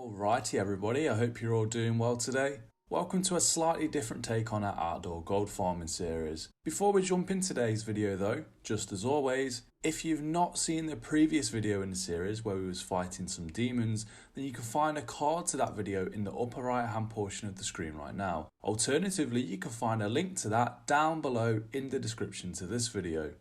Alrighty everybody, I hope you're all doing well today. Welcome to a slightly different take on our outdoor gold farming series. Before we jump in today's video though, just as always, if you've not seen the previous video in the series where we was fighting some demons, then you can find a card to that video in the upper right hand portion of the screen right now. Alternatively, you can find a link to that down below in the description to this video.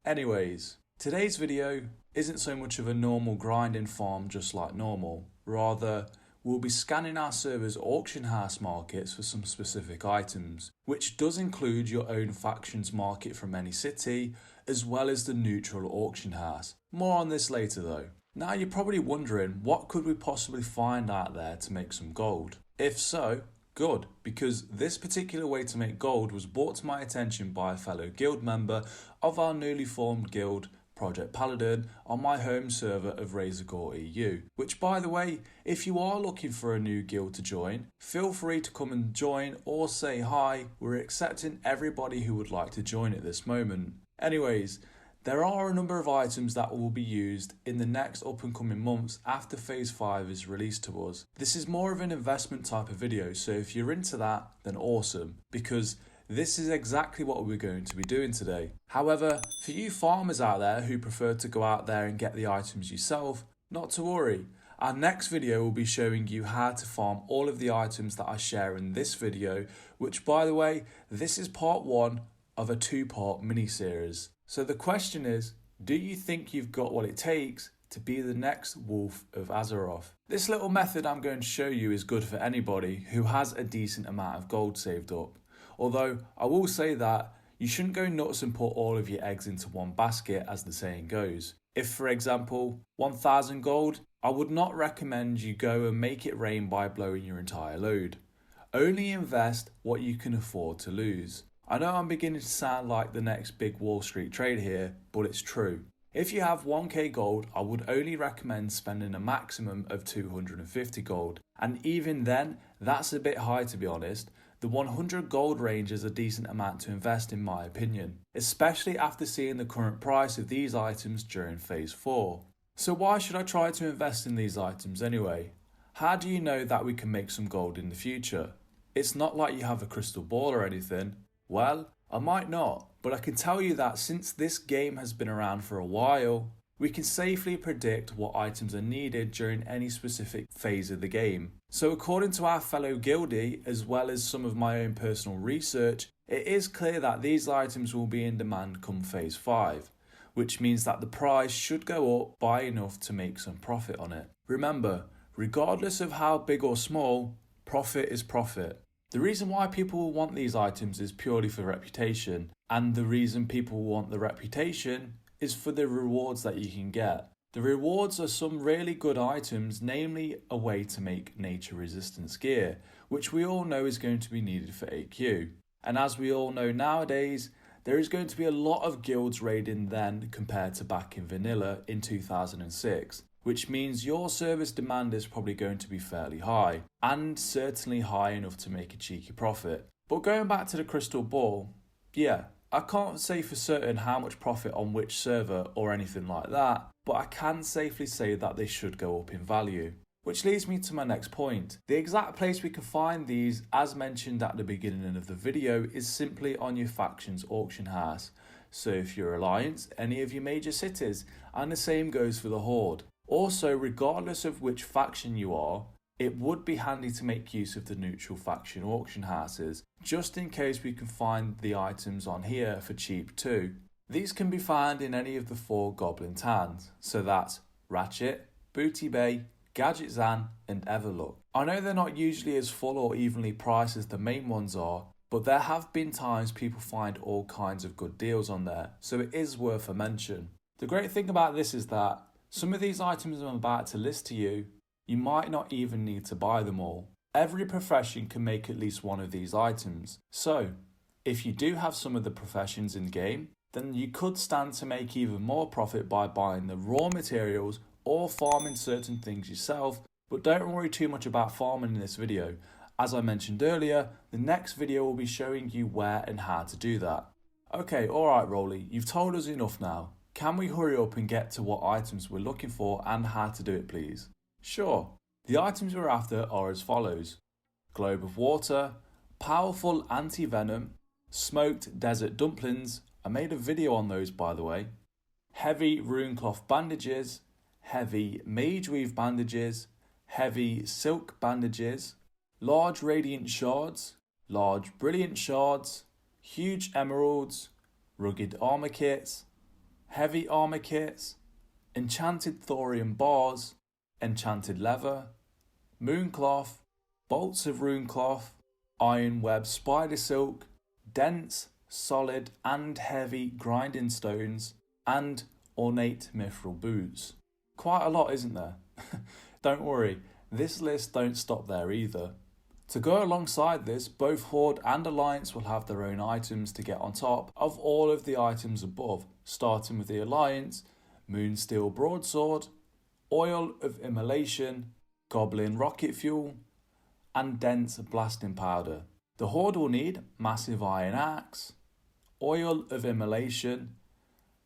Anyways, today's video isn't so much of a normal grinding farm just like normal. Rather, we'll be scanning our server's auction house markets for some specific items, which does include your own faction's market from any city, as well as the neutral auction house. More on this later though. Now you're probably wondering, what could we possibly find out there to make some gold? If so, good, because this particular way to make gold was brought to my attention by a fellow guild member of our newly formed guild, Project Paladin, on my home server of Razorgore EU, which by the way, if you are looking for a new guild to join, feel free to come and join or say hi. We're accepting everybody who would like to join at this moment. Anyways, there are a number of items that will be used in the next up and coming months after Phase 5 is released to us. This is more of an investment type of video, so if you're into that, then awesome, because this is exactly what we're going to be doing today. However, for you farmers out there who prefer to go out there and get the items yourself, not to worry. Our next video will be showing you how to farm all of the items that I share in this video, which by the way, this is part 1 of a 2-part mini-series. So the question is, do you think you've got what it takes to be the next Wolf of Azeroth? This little method I'm going to show you is good for anybody who has a decent amount of gold saved up. Although I will say that you shouldn't go nuts and put all of your eggs into one basket, as the saying goes. If, for example, 1000 gold, I would not recommend you go and make it rain by blowing your entire load. Only invest what you can afford to lose. I know I'm beginning to sound like the next big Wall Street trade here, but it's true. If you have 1k gold, I would only recommend spending a maximum of 250 gold. And even then, that's a bit high to be honest. The 100 gold range is a decent amount to invest in my opinion, especially after seeing the current price of these items during Phase 4. So why should I try to invest in these items anyway? How do you know that we can make some gold in the future? It's not like you have a crystal ball or anything. Well, I might not, but I can tell you that since this game has been around for a while, we can safely predict what items are needed during any specific phase of the game. So according to our fellow guildie, as well as some of my own personal research, it is clear that these items will be in demand come Phase 5, which means that the price should go up by enough to make some profit on it. Remember, regardless of how big or small, profit is profit. The reason why people will want these items is purely for reputation, and the reason people want the reputation is for the rewards that you can get. The rewards are some really good items, namely a way to make nature resistance gear, which we all know is going to be needed for AQ. And as we all know nowadays, there is going to be a lot of guilds raiding then compared to back in vanilla in 2006, which means your service demand is probably going to be fairly high, and certainly high enough to make a cheeky profit. But going back to the crystal ball, yeah, I can't say for certain how much profit on which server or anything like that, but I can safely say that they should go up in value. Which leads me to my next point. The exact place we can find these, as mentioned at the beginning of the video, is simply on your faction's auction house. So if you're Alliance, any of your major cities, and the same goes for the Horde. Also, regardless of which faction you are, it would be handy to make use of the neutral faction auction houses, just in case we can find the items on here for cheap too. These can be found in any of the 4 Goblin Towns, so that's Ratchet, Booty Bay, Gadget Zan and Everlook. I know they're not usually as full or evenly priced as the main ones are, but there have been times people find all kinds of good deals on there, so it is worth a mention. The great thing about this is that some of these items I'm about to list to you, you might not even need to buy them all. Every profession can make at least one of these items. So, if you do have some of the professions in the game, then you could stand to make even more profit by buying the raw materials or farming certain things yourself, but don't worry too much about farming in this video. As I mentioned earlier, the next video will be showing you where and how to do that. Okay, alright Roly, you've told us enough now. Can we hurry up and get to what items we're looking for and how to do it please? Sure. The items we're after are as follows: globe of water, powerful anti-venom, smoked desert dumplings, I made a video on those by the way, heavy rune cloth bandages, heavy mage weave bandages, heavy silk bandages, large radiant shards, large brilliant shards, huge emeralds, rugged armor kits, heavy armor kits, enchanted thorium bars, enchanted leather, mooncloth, bolts of rune cloth, iron web spider silk, dense, solid and heavy grinding stones, and ornate mithril boots. Quite a lot, isn't there? Don't worry, this list don't stop there either. To go alongside this, both Horde and Alliance will have their own items to get on top of all of the items above, starting with the Alliance, Moonsteel Broadsword, Oil of Immolation, Goblin Rocket Fuel, and Dense Blasting Powder. The Horde will need Massive Iron Axe, Oil of Immolation,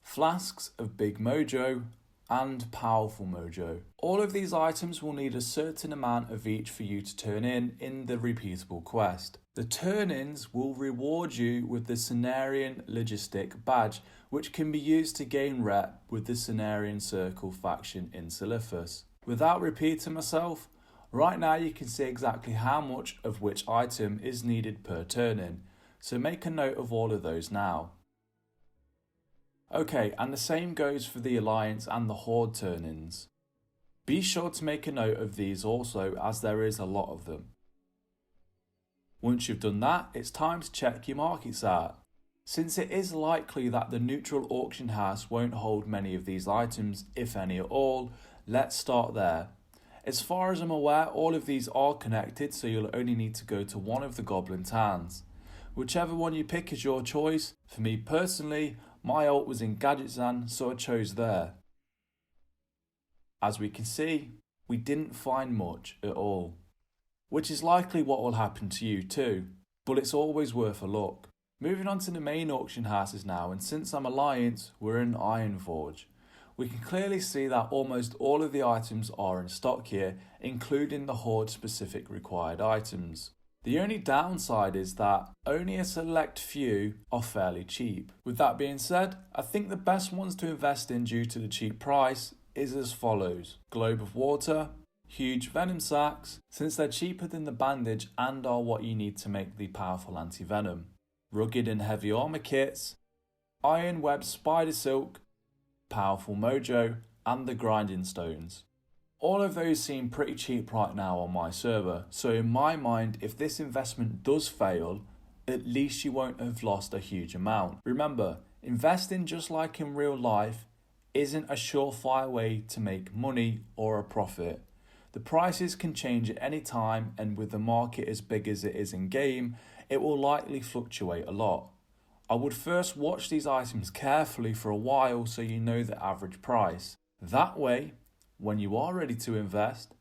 Flasks of Big Mojo, and Powerful Mojo. All of these items will need a certain amount of each for you to turn in the repeatable quest. The turn-ins will reward you with the Cenarian Logistic Badge, which can be used to gain rep with the Cenarian Circle faction in Silithus. Without repeating myself, right now you can see exactly how much of which item is needed per turn-in, so make a note of all of those now. Okay, and the same goes for the Alliance and the Horde turn-ins. Be sure to make a note of these also, as there is a lot of them. Once you've done that, it's time to check your markets out. Since it is likely that the neutral auction house won't hold many of these items, if any at all, let's start there. As far as I'm aware, all of these are connected, so you'll only need to go to one of the Goblin towns. Whichever one you pick is your choice. For me personally, my ult was in Gadgetzan, so I chose there. As we can see, we didn't find much at all, which is likely what will happen to you too, but it's always worth a look. Moving on to the main auction houses now, and since I'm Alliance, we're in Ironforge. We can clearly see that almost all of the items are in stock here, including the Horde specific required items. The only downside is that only a select few are fairly cheap. With that being said, I think the best ones to invest in due to the cheap price is as follows: Globe of Water, huge venom sacks, since they're cheaper than the bandage and are what you need to make the powerful anti-venom. Rugged and heavy armor kits, iron web spider silk, powerful mojo, and the grinding stones. All of those seem pretty cheap right now on my server, so in my mind, if this investment does fail, at least you won't have lost a huge amount. Remember, investing just like in real life isn't a surefire way to make money or a profit. The prices can change at any time, and with the market as big as it is in game, it will likely fluctuate a lot. I would first watch these items carefully for a while so you know the average price. That way, when you are ready to invest,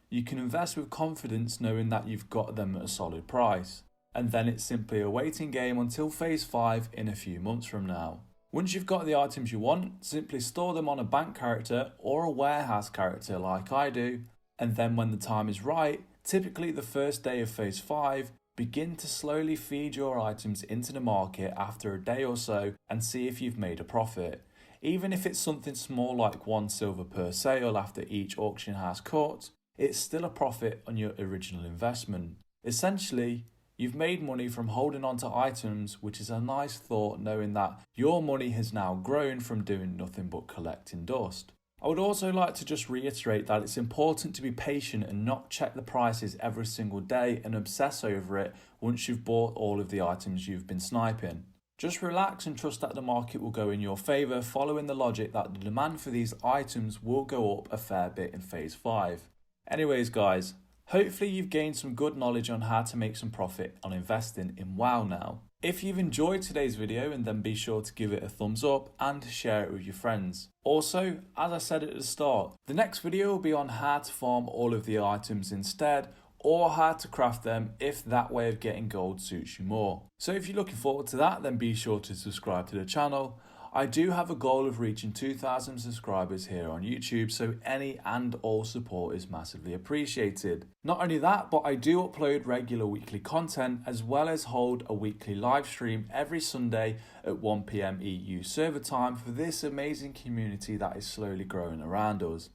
you can invest with confidence knowing that you've got them at a solid price. And then it's simply a waiting game until phase 5 in a few months from now. Once you've got the items you want, simply store them on a bank character or a warehouse character like I do, and then when the time is right, typically the first day of phase 5, begin to slowly feed your items into the market after a day or so and see if you've made a profit. Even if it's something small like 1 silver per sale after each auction house cut, it's still a profit on your original investment. Essentially, you've made money from holding on to items, which is a nice thought knowing that your money has now grown from doing nothing but collecting dust. I would also like to just reiterate that it's important to be patient and not check the prices every single day and obsess over it once you've bought all of the items you've been sniping. Just relax and trust that the market will go in your favour, following the logic that the demand for these items will go up a fair bit in phase 5. Anyways guys, hopefully you've gained some good knowledge on how to make some profit on investing in WoW now. If you've enjoyed today's video, and then be sure to give it a thumbs up and share it with your friends. Also, as I said at the start, the next video will be on how to farm all of the items instead, or how to craft them if that way of getting gold suits you more. So if you're looking forward to that, then be sure to subscribe to the channel. I do have a goal of reaching 2,000 subscribers here on YouTube, so any and all support is massively appreciated. Not only that, but I do upload regular weekly content as well as hold a weekly live stream every Sunday at 1 PM EU server time for this amazing community that is slowly growing around us.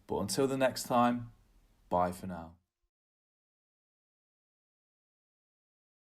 But until the next time, bye for now.